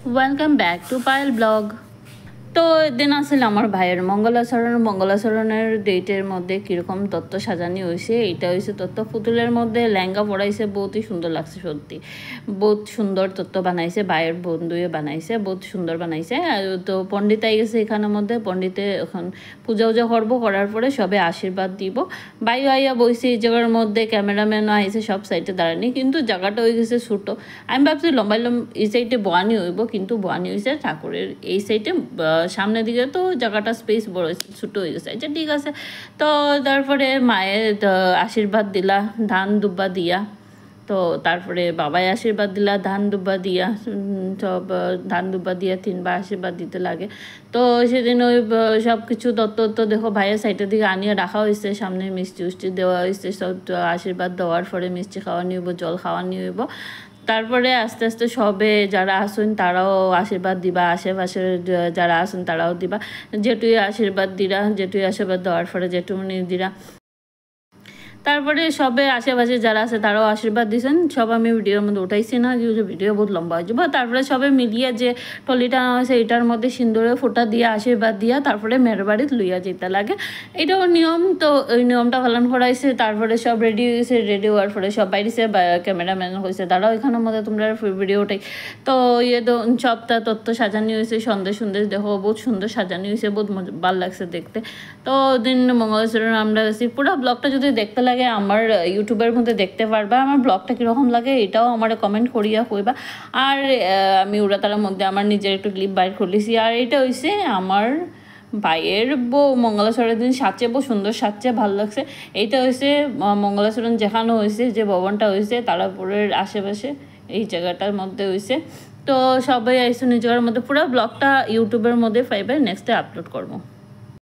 Welcome back to Pile Blog. তো এদিন আসলে আমার ভাইয়ের মঙ্গলাচরণের ডেটের মধ্যে কীরকম তত্ত্ব সাজানি হয়েছে। এইটা হয়েছে তত্ত্ব পুতুলের মধ্যে লেহেঙ্গা পরাইছে, বহুতই সুন্দর লাগছে। সত্যি বহুত সুন্দর তত্ত্ব বানাইছে, ভাইয়ের বন্ধুয়ে বানাইছে, বহুত সুন্দর বানাইছে। তো পণ্ডিত আই গেছে এখানের মধ্যে, পণ্ডিতে এখন পূজা উজা করবো, করার পরে সবে আশীর্বাদ দিব। ভাইও আইয়া বইছে এই জায়গার মধ্যে, ক্যামেরাম্যানও আইছে সব সাইডে দাঁড়ানি, কিন্তু জায়গাটা হয়ে গেছে ছোটো। আমি ভাবছি লম্বাই এই সাইডে বোয়ানি হইব, কিন্তু বোয়ানি হয়েছে ঠাকুরের এই সাইডে সামনের দিকে। তো জায়গাটা স্পেস বড় ছোটো হয়ে গেছে। আচ্ছা ঠিক আছে। তো তারপরে মায়ের আশীর্বাদ দিলা ধান দুব্বা দিয়া, তো তারপরে বাবাই আশীর্বাদ দিলা ধান দুব্বা দিয়া, সব ধান দুব্বা দিয়া 3বার আশীর্বাদ দিতে লাগে। তো সেদিন ওই সব কিছু তত্ত্ব দেখো ভাইয়ের সাইডের দিকে আনিয়ে রাখা হয়েছে, সামনে মিষ্টি উষ্টি দেওয়া হয়েছে। সব আশীর্বাদ দেওয়ার পরে মিষ্টি খাওয়া নিব, জল খাওয়া নিব। তারপরে আস্তে আস্তে সবে যারা আসুন তারাও আশীর্বাদ দিবা, আশেপাশের যারা আসুন তারাও দিবা। যেটুই আশীর্বাদ দেওয়ার পরে যেটুমনি দিরা। তারপরে সবে আশেপাশে যারা আছে তারাও আশীর্বাদ দিয়েছেন। সব আমি ভিডিওর মধ্যে উঠাইছি না, যে ভিডিও বহুত লম্বা হয়ে যাবো। তারপরে সবে মিলিয়ে যে টলিটা হয়েছে এটার মধ্যে সিন্দুরে ফোঁটা দিয়ে আশীর্বাদ দিয়া তারপরে মেয়ের বাড়িতে লইয়া যেতে লাগে। এটাও নিয়ম। তো ওই নিয়মটা পালন করাইছে। তারপরে সব রেডি হয়েছে, রেডি হওয়ার পরে সব বাইরেছে, ক্যামেরাম্যান হয়েছে তারাও এখানের মধ্যে তোমরা ভিডিও ওঠাই। তো তো সবটা তত্ত্ব সাজানি হয়েছে, সন্দেশ দেখো বহুত সুন্দর সাজানি হয়েছে, বহুত ভালো লাগছে দেখতে। তো দিন মঙ্গলাচরণ আমরা গেছি। পুরো ব্লগটা যদি দেখতে লাগে আমার ইউটিউবের মধ্যে দেখতে পারবা। আমার ব্লগটা কীরকম লাগে এটাও আমার কমেন্ট করিয়া কইবা। আর আমি উড়াতালার মধ্যে আমার নিজের একটু ক্লিপ বাইর করলেছি। আর এটা হয়েছে আমার ভাইয়ের বউ মঙ্গলাচরণের দিন সাজছে, বহু সুন্দর সাজছে, ভালো লাগছে। এইটা হয়েছে মঙ্গলাচরণ যেখানে হয়েছে, যে ভবনটা হয়েছে তারাপুরের আশেপাশে এই জায়গাটার মধ্যে হয়েছে। তো সবাই আইসো নিজের মধ্যে। পুরো ব্লগটা ইউটিউবের মধ্যে পাইবে, নেক্সটে আপলোড করবো।